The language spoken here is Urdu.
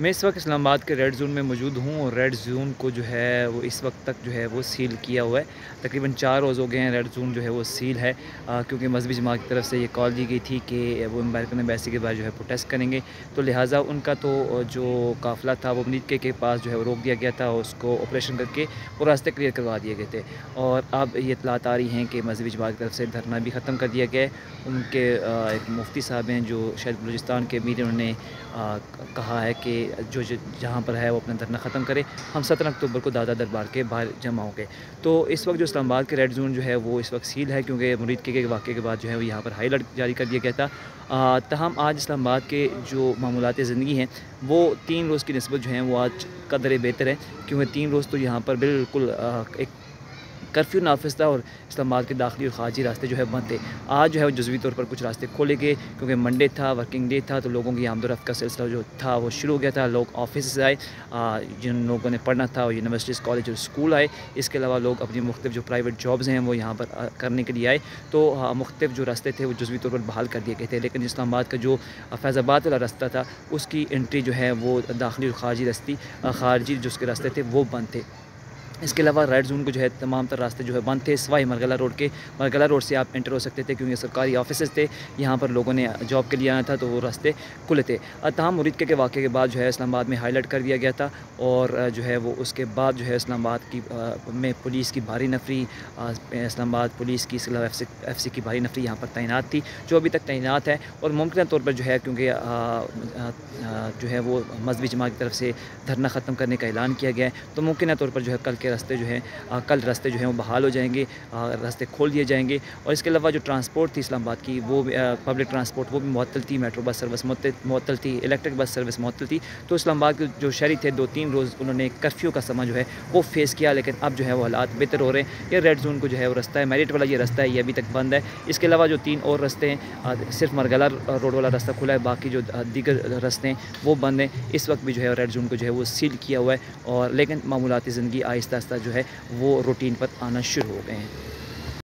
میں اس وقت اسلام آباد کے ریڈ زون میں موجود ہوں اور ریڈ زون کو جو ہے وہ اس وقت تک جو ہے وہ سیل کیا ہوا ہے۔ تقریباً 4 روز ہو گئے ہیں ریڈ زون جو ہے وہ سیل ہے، کیونکہ مذہبی جماعت کی طرف سے یہ کال دی گئی تھی کہ وہ امریکن ایمبیسی کے بعد جو ہے پروٹیسٹ کریں گے، تو لہٰذا ان کا تو جو قافلہ تھا وہ مریدکے کے پاس جو ہے وہ روک دیا گیا تھا، اس کو آپریشن کر کے وہ راستے کلیئر کروا دیے گئے تھے۔ اور اب یہ اطلاعات آ رہی ہیں کہ مذہبی جماعت کی طرف سے دھرنا بھی ختم کر دیا گیا ہے۔ ان کے ایک مفتی صاحب ہیں جو شاید بلوچستان کے امیر، انہوں نے کہا ہے کہ جہاں پر ہے وہ اپنا دھرنا ختم کرے۔ ہم 17 اکتوبر کو دادا دربار کے باہر جمع ہوں گے۔ تو اس وقت جو اسلام آباد کے ریڈ زون جو ہے وہ اس وقت سیل ہے، کیونکہ مریدکے کے واقعے کے بعد جو ہے وہ یہاں پر ہائی الرٹ جاری کر دیا گیا تھا۔ تاہم آج اسلام آباد کے جو معمولات زندگی ہیں وہ 3 روز کی نسبت جو ہیں وہ آج قدر بہتر ہے، کیونکہ 3 روز تو یہاں پر بالکل ایک کرفیو نافذ تھا اور اسلام آباد کے داخلی اور خارجی راستے جو ہے بند تھے۔ آج جو ہے وہ جزوی طور پر کچھ راستے کھولے گئے، کیونکہ منڈے تھا، ورکنگ ڈے تھا، تو لوگوں کی آمد و رفت کا سلسلہ جو تھا وہ شروع ہو گیا تھا۔ لوگ آفس سے آئے، جن لوگوں نے پڑھنا تھا وہ یونیورسٹیز، کالج اور اسکول آئے۔ اس کے علاوہ لوگ اپنی مختلف جو پرائیویٹ جابز ہیں وہ یہاں پر کرنے کے لیے آئے، تو مختلف جو راستے تھے وہ جزوی طور پر بحال کر دیے گئے تھے۔ لیکن اسلام آباد کا جو فیض آباد والا راستہ تھا اس کی انٹری جو ہے وہ داخلی اور خارجی جو اس کے راستے تھے وہ بند تھے۔ اس کے علاوہ ریڈ زون کو جو ہے تمام تر راستے جو ہے بند تھے، سوائے مرغلہ روڈ کے۔ مرغلہ روڈ سے آپ انٹر ہو سکتے تھے، کیونکہ سرکاری آفیسز تھے، یہاں پر لوگوں نے جاب کے لیے آنا تھا، تو وہ راستے کھلے تھے۔ تاہم مریدکے کے واقعے کے بعد جو ہے اسلام آباد میں ہائی الرٹ کر دیا گیا تھا، اور جو ہے وہ اس کے بعد جو ہے اسلام آباد میں پولیس کی بھاری نفری، اسلام آباد پولیس کی ایف سی کی بھاری نفری یہاں پر تعینات تھی، جو ابھی تک تعینات ہے۔ اور ممکنہ طور پر جو ہے کیونکہ جو ہے وہ مذہبی جماعت کی طرف سے دھرنا ختم کرنے کا اعلان کیا گیا ہے، تو ممکنہ طور پر جو ہے کل راستے جو ہیں وہ بحال ہو جائیں گے، راستے کھول دیے جائیں گے۔ اور اس کے علاوہ جو ٹرانسپورٹ تھی اسلام آباد کی، وہ پبلک ٹرانسپورٹ وہ بھی معطل تھی، میٹرو بس سروس معطل تھی، الیکٹرک بس سروس معطل تھی۔ تو اسلام آباد کے جو شہری تھے 2-3 روز انہوں نے کرفیو کا سماں جو ہے وہ فیس کیا، لیکن اب جو ہے وہ حالات بہتر ہو رہے ہیں۔ یہ ریڈ زون کو جو ہے وہ رستہ ہے، میرٹ والا یہ رستہ ہے، یہ ابھی تک بند ہے۔ اس کے علاوہ جو 3 اور رستے ہیں، صرف مرغلہ روڈ والا راستہ کھلا ہے، باقی جو دیگر رستے ہیں وہ بند ہیں۔ اس وقت بھی جو ہے ریڈ زون کو جو ہے وہ سیل کیا ہوا ہے، اور لیکن معمولاتی زندگی آہستہ آہستہ جو ہے وہ روٹین پر آنا شروع ہو گئے ہیں۔